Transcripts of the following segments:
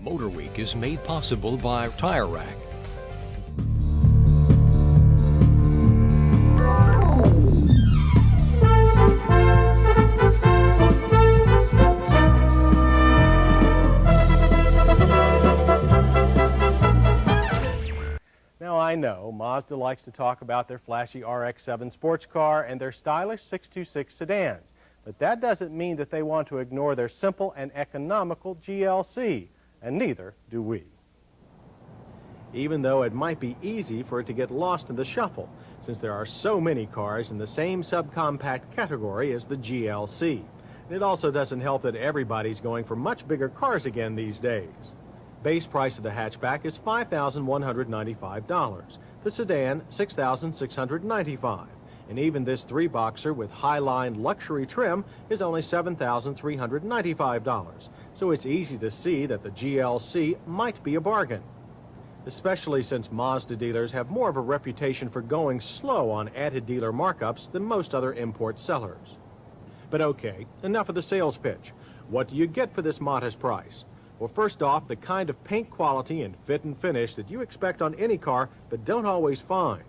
Motor Week is made possible by Tire Rack. Now I know Mazda likes to talk about their flashy RX-7 sports car and their stylish 626 sedans, but that doesn't mean that they want to ignore their simple and economical GLC, and neither do we. Even though it might be easy for it to get lost in the shuffle, since there are so many cars in the same subcompact category as the GLC. And it also doesn't help that everybody's going for much bigger cars again these days. Base price of the hatchback is $5,195. The sedan, $6,695. And even this three-boxer with high-line luxury trim is only $7,395. So it's easy to see that the GLC might be a bargain, especially since Mazda dealers have more of a reputation for going slow on added dealer markups than most other import sellers. But okay, enough of the sales pitch. What do you get for this modest price? Well, first off, the kind of paint quality and fit and finish that you expect on any car but don't always find.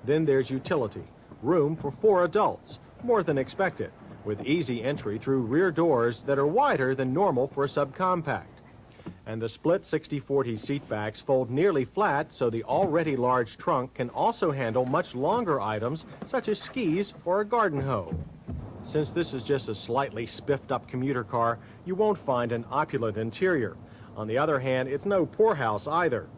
Then there's utility. Room for 4 adults, more than expected, with easy entry through rear doors that are wider than normal for a subcompact. And the split 60/40 seat backs fold nearly flat, so the already large trunk can also handle much longer items such as skis or a garden hoe. Since this is just a slightly spiffed up commuter car, you won't find an opulent interior. On the other hand, it's no poorhouse either.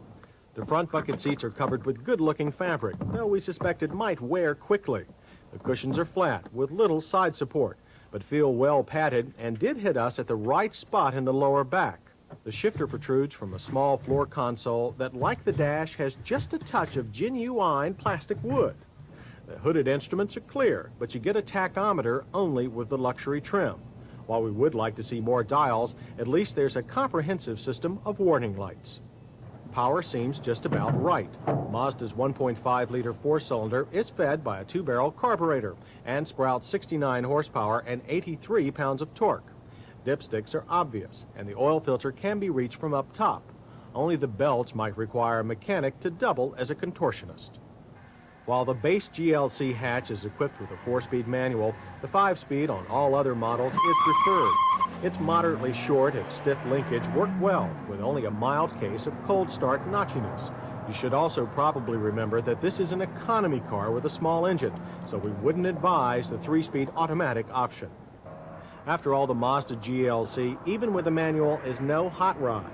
The front bucket seats are covered with good-looking fabric, though we suspect it might wear quickly. The cushions are flat, with little side support, but feel well padded and did hit us at the right spot in the lower back. The shifter protrudes from a small floor console that, like the dash, has just a touch of genuine plastic wood. The hooded instruments are clear, but you get a tachometer only with the luxury trim. While we would like to see more dials, at least there's a comprehensive system of warning lights. Power seems just about right. Mazda's 1.5-liter four-cylinder is fed by a 2-barrel carburetor and sprouts 69 horsepower and 83 pounds of torque. Dipsticks are obvious, and the oil filter can be reached from up top. Only the belts might require a mechanic to double as a contortionist. While the base GLC hatch is equipped with a 4-speed manual, the 5-speed on all other models is preferred. Its moderately short if stiff linkage worked well, with only a mild case of cold start notchiness. You should also probably remember that this is an economy car with a small engine, so we wouldn't advise the 3-speed automatic option. After all, the Mazda GLC, even with a manual, is no hot rod.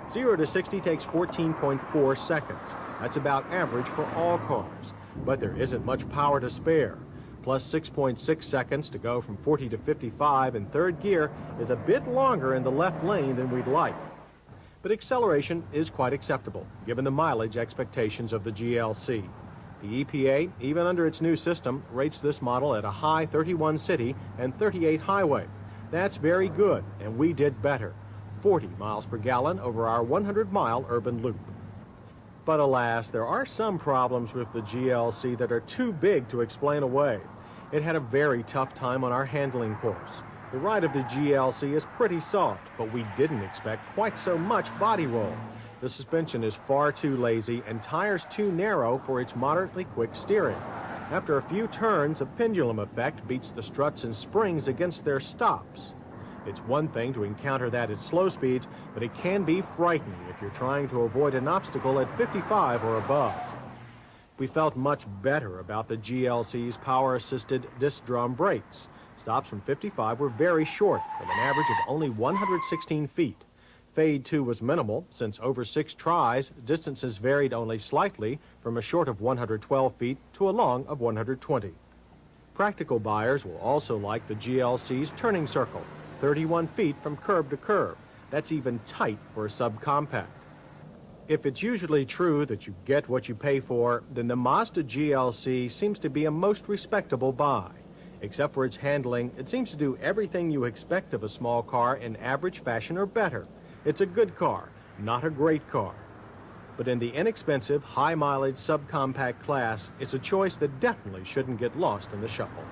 0 to 60 takes 14.4 seconds. That's about average for all cars. But there isn't much power to spare. Plus 6.6 seconds to go from 40 to 55 in third gear is a bit longer in the left lane than we'd like. But acceleration is quite acceptable, given the mileage expectations of the GLC. The EPA, even under its new system, rates this model at a high 31 city and 38 highway. That's very good, and we did better. 40 miles per gallon over our 100-mile urban loop. But alas, there are some problems with the GLC that are too big to explain away. It had a very tough time on our handling course. The ride of the GLC is pretty soft, but we didn't expect quite so much body roll. The suspension is far too lazy and tires too narrow for its moderately quick steering. After a few turns, a pendulum effect beats the struts and springs against their stops. It's one thing to encounter that at slow speeds, but it can be frightening if you're trying to avoid an obstacle at 55 or above. We felt much better about the GLC's power-assisted disc drum brakes. Stops from 55 were very short, with an average of only 116 feet. Fade 2 was minimal, since over 6 tries, distances varied only slightly from a short of 112 feet to a long of 120. Practical buyers will also like the GLC's turning circle, 31 feet from curb to curb. That's even tight for a subcompact. If it's usually true that you get what you pay for, then the Mazda GLC seems to be a most respectable buy. Except for its handling, it seems to do everything you expect of a small car in average fashion or better. It's a good car, not a great car. But in the inexpensive, high-mileage subcompact class, it's a choice that definitely shouldn't get lost in the shuffle.